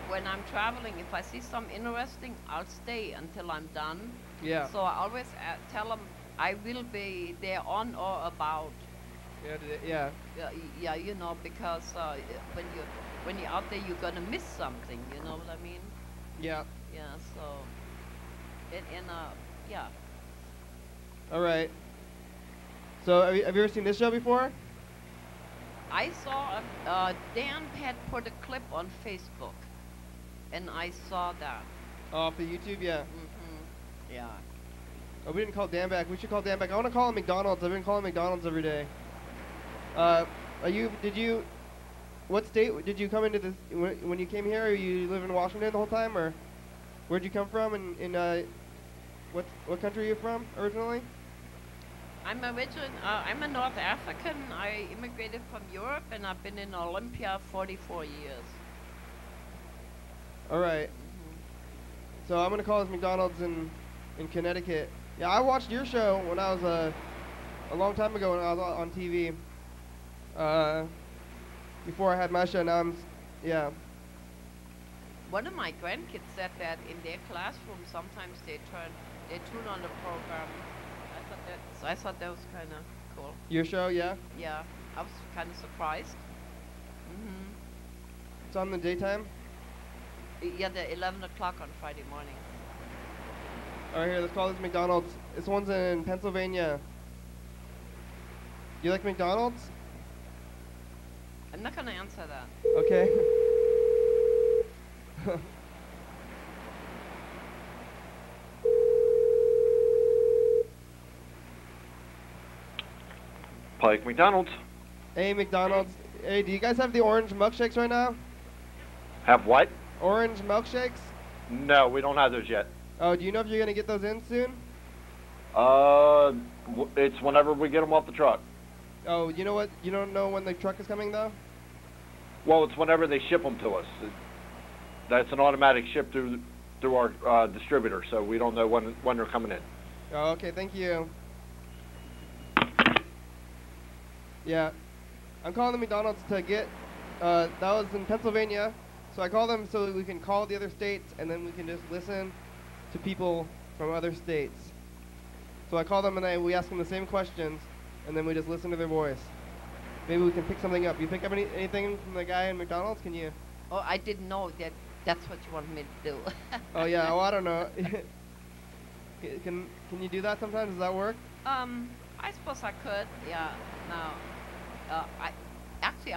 when I'm traveling, if I see something interesting, I'll stay until I'm done. Yeah. So I always tell them I will be there on or about. Yeah. Yeah, because when you're out there, you're gonna miss something. You know what I mean? Yeah. Yeah. So, yeah. All right. So, have you ever seen this show before? I saw Dan had put a clip on Facebook, and I saw that. Oh, off the YouTube, yeah. Yeah. Oh, we didn't call Dan back. We should call Dan back. I want to call him McDonald's. I've been calling McDonald's every day. What state did you come into this, when you came here? Or you live in Washington the whole time, or where'd you come from, and what country are you from originally? I'm a North African. I immigrated from Europe, and I've been in Olympia 44 years. All right. So I'm gonna call this McDonald's in Connecticut. Yeah, I watched your show when I was a long time ago when I was on TV. Before I had my show. Now yeah. One of my grandkids said that in their classroom sometimes they tune on the program. I thought that was kind of cool. Your show, yeah. Yeah, I was kind of surprised. It's on the daytime. Yeah, the 11 o'clock on Friday morning. All right, here, let's call this McDonald's. This one's in Pennsylvania. You like McDonald's? I'm not gonna answer that. Okay. Pike McDonald's. Hey, McDonald's. Hey, do you guys have the orange milkshakes right now? Have what? Orange milkshakes? No, we don't have those yet. Oh, do you know if you're gonna get those in soon? It's whenever we get them off the truck. Oh, you know what? You don't know when the truck is coming though? Well, it's whenever they ship them to us. That's an automatic ship through our distributor, so we don't know when they're coming in. Oh, okay, thank you. Yeah, I'm calling the McDonald's to get, that was in Pennsylvania, so I call them so that we can call the other states and then we can just listen to people from other states. So I call them and we ask them the same questions and then we just listen to their voice. Maybe we can pick something up. You pick up anything from the guy in McDonald's? Can you? Oh, I didn't know that's what you wanted me to do. Oh yeah, oh I don't know. Can you do that sometimes? Does that work? I suppose I could. Yeah. Now, I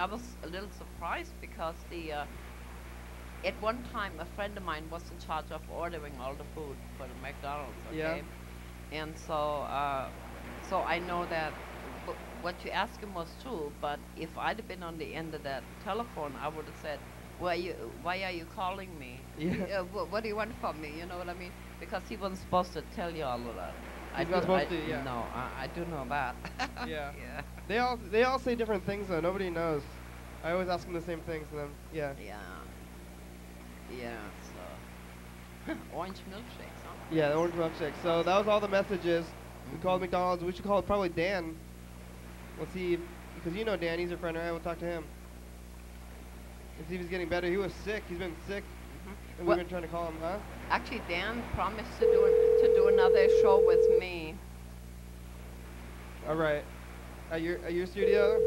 was a little surprised because at one time a friend of mine was in charge of ordering all the food for the McDonald's. Okay. Yeah. And so I know that what you asked him was true. But if I'd have been on the end of that telephone, I would have said, why are you calling me? Yeah. What do you want from me? You know what I mean? Because he wasn't supposed to tell you all of that. He's not supposed to, yeah. No, I do know that. Yeah. Yeah. They all say different things though. Nobody knows. I always ask them the same things, and then yeah. Yeah. So orange milkshakes, huh? Yeah, the orange milkshake. So that was all the messages. We called McDonald's. We should call probably Dan. We'll see, because you know Dan. He's your friend, right? We'll talk to him. And see if he's getting better. He was sick. He's been sick. And we've been trying to call him, huh? Actually, Dan promised to do another show with me. All right. At your studio?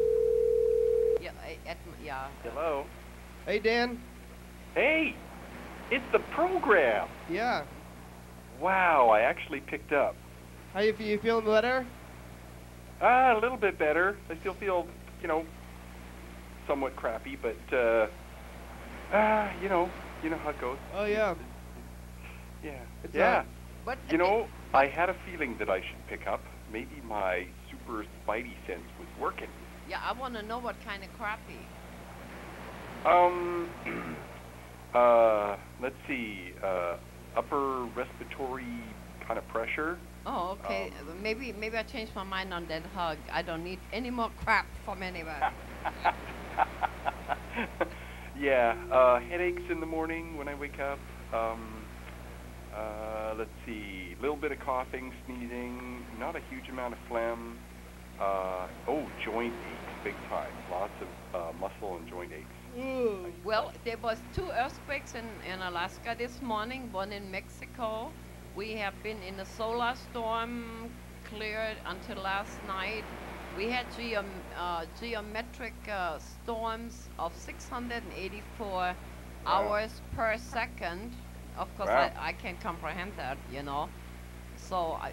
Yeah, yeah. Hello. Hey, Dan. Hey, it's the program. Yeah. Wow, I actually picked up. How you feeling better? A little bit better. I still feel, somewhat crappy, but you know how it goes. Oh yeah. Yeah. But I had a feeling that I should pick up. Maybe my super spidey sense was working. Yeah, I want to know what kind of crappy. Let's see. Upper respiratory kind of pressure. Oh, okay. Maybe I changed my mind on that hug. I don't need any more crap from anybody. Yeah. Headaches in the morning when I wake up. Let's see. A little bit of coughing, sneezing. Not a huge amount of phlegm. Joint aches, big time. Lots of muscle and joint aches. Ooh. Well, there was 2 earthquakes in Alaska this morning, one in Mexico. We have been in a solar storm, cleared until last night. We had geometric storms of 684 hours per second. Of course, wow. I can't comprehend that, So I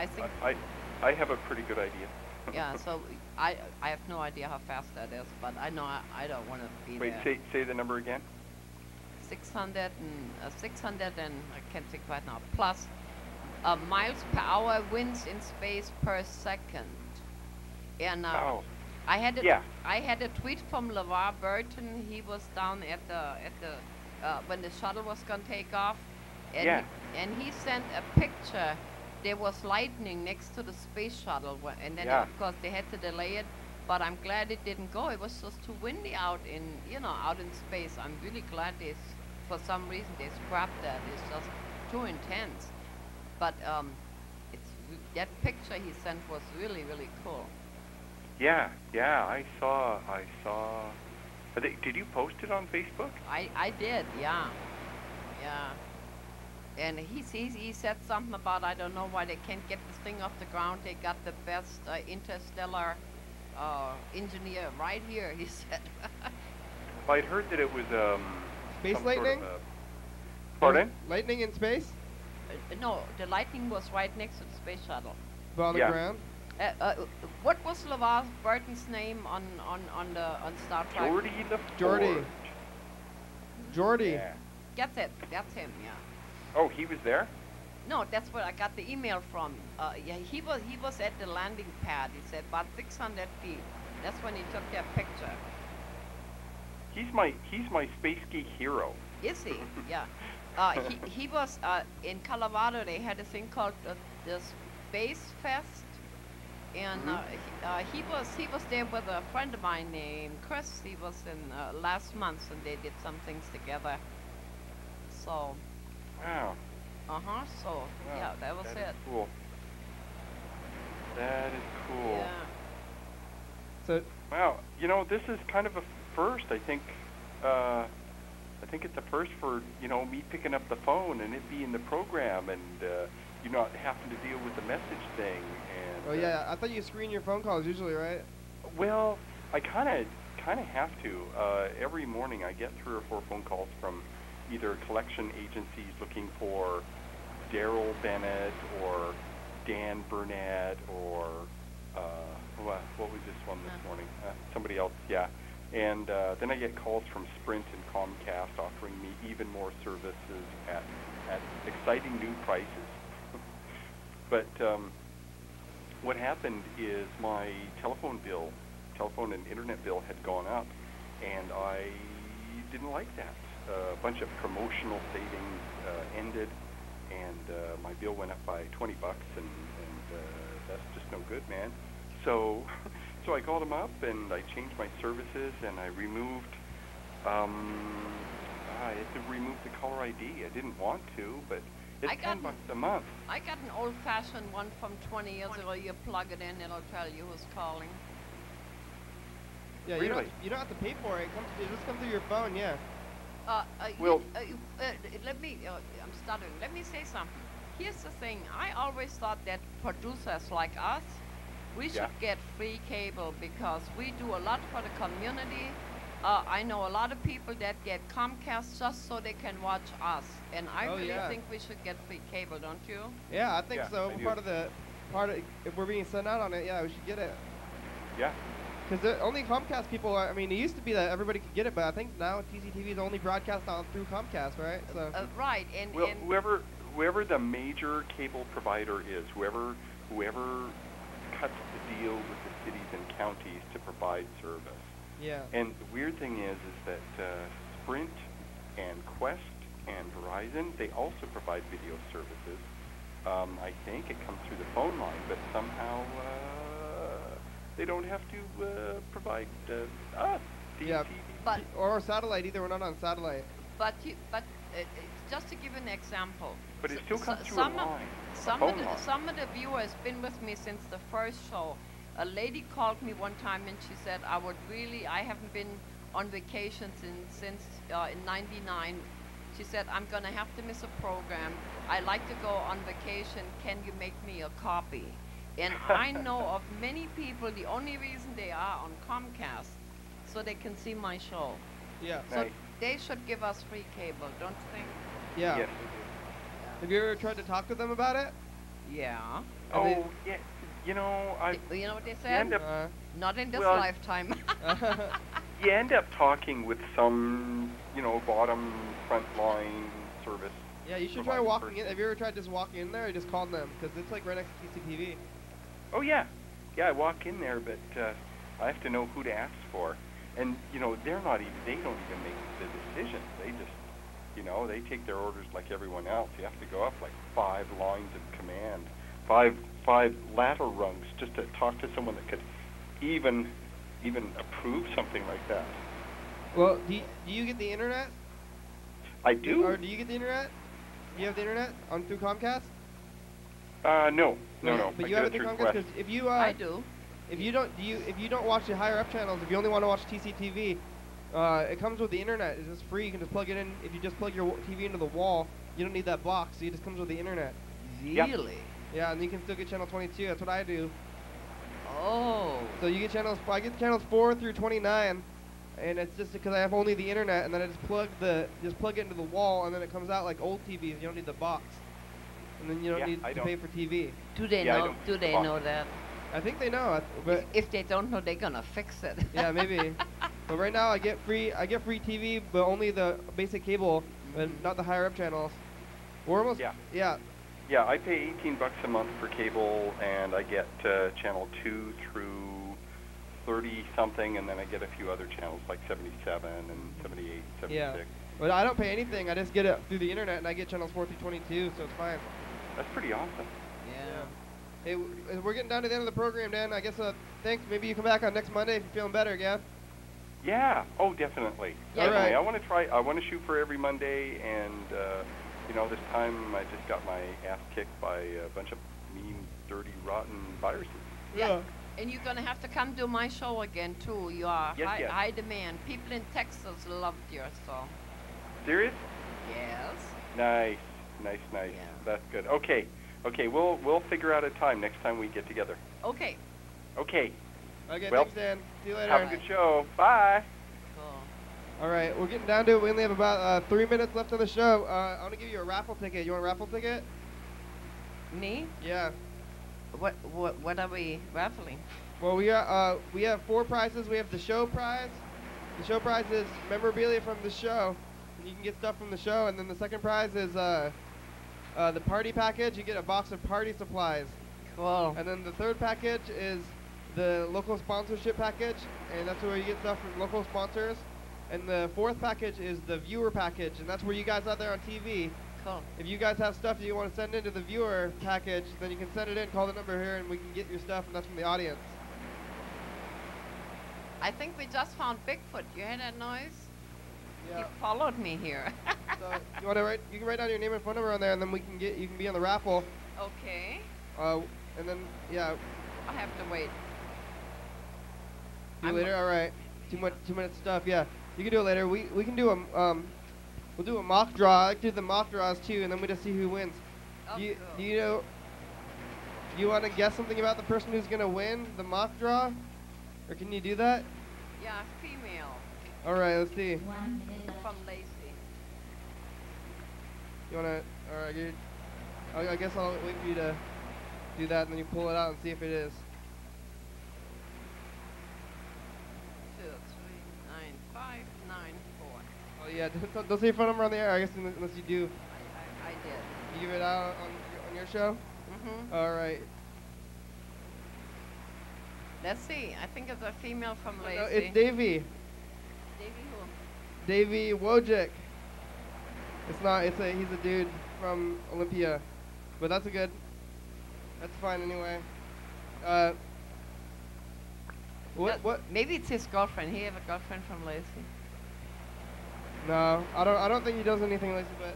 think. I have a pretty good idea. Yeah. So I have no idea how fast that is, but I know I don't want to be Wait, there. say the number again. 600 and I can't think right now. Plus miles per hour winds in space per second. And I had a tweet from LeVar Burton. He was down at the when the shuttle was gonna take off, and he sent a picture. There was lightning next to the space shuttle, and then of course they had to delay it. But I'm glad it didn't go. It was just too windy out in space. I'm really glad they for some reason they scrapped that. It's just too intense. But that picture he sent was really, really cool. Yeah, I saw. Did you post it on Facebook? I did, yeah. And he said something about, I don't know why they can't get this thing off the ground. They got the best interstellar engineer right here, he said. Well, I'd heard that it was Space some lightning? Sort of pardon? Lightning in space? No, the lightning was right next to the space shuttle. But on the ground? What was LeVar Burton's name on Star Trek? Geordi. Yeah. Get it? That's him. Yeah. Oh, he was there? No, that's where I got the email from. Yeah, he was at the landing pad. He said about 600 feet. That's when he took that picture. He's my space geek hero. Is he? Yeah. He was in Colorado. They had a thing called the Space Fest, and he was there with a friend of mine named Chris. He was in last month, and they did some things together. So. Wow. So wow. yeah, that was it. Cool. That is cool. Yeah. So. Wow. You know, this is kind of a first. I think it's a first for me picking up the phone and it being the program, and you not having to deal with the message thing. And oh yeah, I thought you screen your phone calls usually, right? Well, I kind of have to. Every morning I get 3 or 4 phone calls from either collection agencies looking for Daryl Bennett or Dan Burnett or what was this one this morning? Somebody else, yeah. And then I get calls from Sprint and Comcast offering me even more services at exciting new prices. But what happened is my telephone and internet bill had gone up, and I didn't like that. A bunch of promotional savings ended, and my bill went up by $20, and that's just no good, man. So I called them up, and I changed my services, and I removed. I had to remove the caller ID. I didn't want to, but it's $10 a month. I got an old-fashioned one from 20 years ago. You plug it in, it'll tell you who's calling. Yeah, really? You don't have to pay for it. It just comes through your phone, yeah. Well, let me. I'm stuttering. Let me say something. Here's the thing. I always thought that producers like us, we should get free cable because we do a lot for the community. I know a lot of people that get Comcast just so they can watch us, and I really think we should get free cable, don't you? Yeah, I think so. If we're being sent out on it, yeah, we should get it. Yeah. Because only Comcast people are, I mean, it used to be that everybody could get it, but I think now TCTV is only broadcast on through Comcast, right? So. Right, and whoever the major cable provider is, whoever cuts the deal with the cities and counties to provide service. Yeah. And the weird thing is that Sprint and Quest and Verizon, they also provide video services. I think it comes through the phone line, but somehow they don't have to provide TV or satellite either. We're not on satellite. But just to give an example. But it still comes through a line. Some of the viewers been with me since the first show. A lady called me one time and she said, I haven't been on vacation since in '99. She said, I'm gonna have to miss a program. I like to go on vacation. Can you make me a copy? And I know of many people, the only reason they are on Comcast, so they can see my show. Yeah. So they should give us free cable, don't you think? Yeah. Yes. Have you ever tried to talk to them about it? Yeah. Oh, yeah. You know what they said? Not in this lifetime. You end up talking with some, bottom front line service. Yeah, you should try walking in. Have you ever tried just walking in there or just calling them? Because it's like right next to TCTV. Oh, yeah. Yeah, I walk in there, but I have to know who to ask for. And, they don't even make the decisions. They just, they take their orders like everyone else. You have to go up like 5 lines of command, five ladder rungs just to talk to someone that could even approve something like that. Well, do you get the internet? I do. Or do you get the internet? Do you have the internet on through Comcast? No. But I you get have it it through through Comcast Quest. because if you I do. if you don't watch the higher up channels, if you only want to watch TCTV, it comes with the internet. It's just free. You can just plug it in. If you just plug your TV into the wall, you don't need that box. So it just comes with the internet. Really? Yeah, and you can still get channel 22. That's what I do. Oh. So you get channels. I get channels 4 through 29, and it's just because I have only the internet, and then I just plug it into the wall, and then it comes out like old TVs. You don't need the box, and then you don't need to pay for TV. Do they know? Do they know that? I think they know. But if they don't know, they're gonna fix it. Yeah, maybe. But right now I get free TV, but only the basic cable, but not the higher up channels. We're almost. Yeah. Yeah, I pay $18 a month for cable, and I get channel 2 through 30 something, and then I get a few other channels like 77 and 78, 76. Yeah. But I don't pay anything. I just get it through the internet, and I get channels 4 through 22, so it's fine. That's pretty awesome. Yeah. Hey, we're getting down to the end of the program, Dan. I guess thanks. Maybe you come back on next Monday if you're feeling better, yeah? Yeah. Oh, definitely. Yeah. Definitely. Right. I want to shoot for every Monday, and this time I just got my ass kicked by a bunch of mean, dirty, rotten viruses. Yeah. And you're gonna have to come do my show again too. You are high demand. People in Texas loved your song. Serious? Yes. Nice. Yeah. That's good. Okay. We'll figure out a time next time we get together. Okay. Okay. Okay. Well, Thanks, Dan. See you later. Have a good show. Bye. Cool. All right, we're getting down to it. We only have about 3 minutes left on the show. I want to give you a raffle ticket. You want a raffle ticket? Me? Yeah. What are we raffling? Well, we have 4 prizes. We have the show prize. The show prize is memorabilia from the show. And you can get stuff from the show. And then the second prize is the party package. You get a box of party supplies. Cool. And then the third package is the local sponsorship package, and that's where you get stuff from local sponsors. And the fourth package is the viewer package, and that's where you guys out there on TV. Cool. If you guys have stuff that you want to send into the viewer package, then you can send it in, call the number here, and we can get your stuff, and that's from the audience. I think we just found Bigfoot. You hear that noise? Yeah. He followed me here. So you want to you can write down your name and phone number on there, and then you can be on the raffle. Okay. And then I have to wait. Do it later. All right. Too much stuff. Yeah. You can do it later. We can do we'll do a mock draw. I like to do the mock draws too, and then we just see who wins. Oh, Do you cool. do you want to guess something about the person who's gonna win the mock draw, or can you do that? Yeah, female. All right. Let's see. From Lacey. You wanna? All right. Good. I guess I'll wait for you to do that, and then you pull it out and see if it is. 2, 3, 9, 5, 9, 4. Oh yeah. Don't say your phone number on the air. I guess unless you do. I did. You give it out on your show. Mhm. All right. Let's see. I think it's a female from Lacey. No, it's Davey. Davey who? Davey Wojcik. It's not. He's a dude from Olympia, but that's that's fine anyway. What? Maybe it's his girlfriend. He have a girlfriend from Lacey. No, I don't think he does anything like that.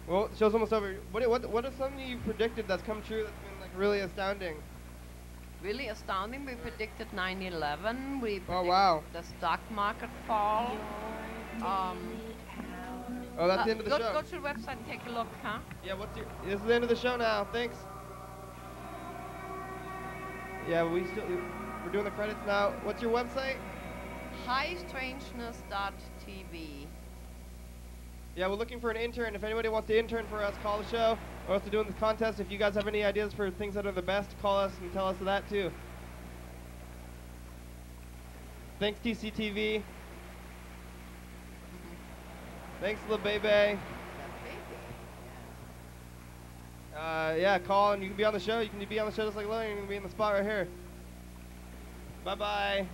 But well, show's almost over. What is something you predicted that's come true that's been like really astounding? Really astounding. We predicted 9/11. We predicted wow. the stock market fall. Oh, that's the end of the show. Go to the website and take a look, huh? Yeah. This is the end of the show now. Thanks. Yeah, we're doing the credits now. What's your website? Highstrangeness.tv. Yeah, we're looking for an intern. If anybody wants to intern for us, call the show. We're also doing this contest. If you guys have any ideas for things that are the best, call us and tell us that too. Thanks, TCTV. Thanks, Lil Bebe. Yeah, call and you can be on the show. You can be on the show just like Lillian. You can be in the spot right here. Bye-bye.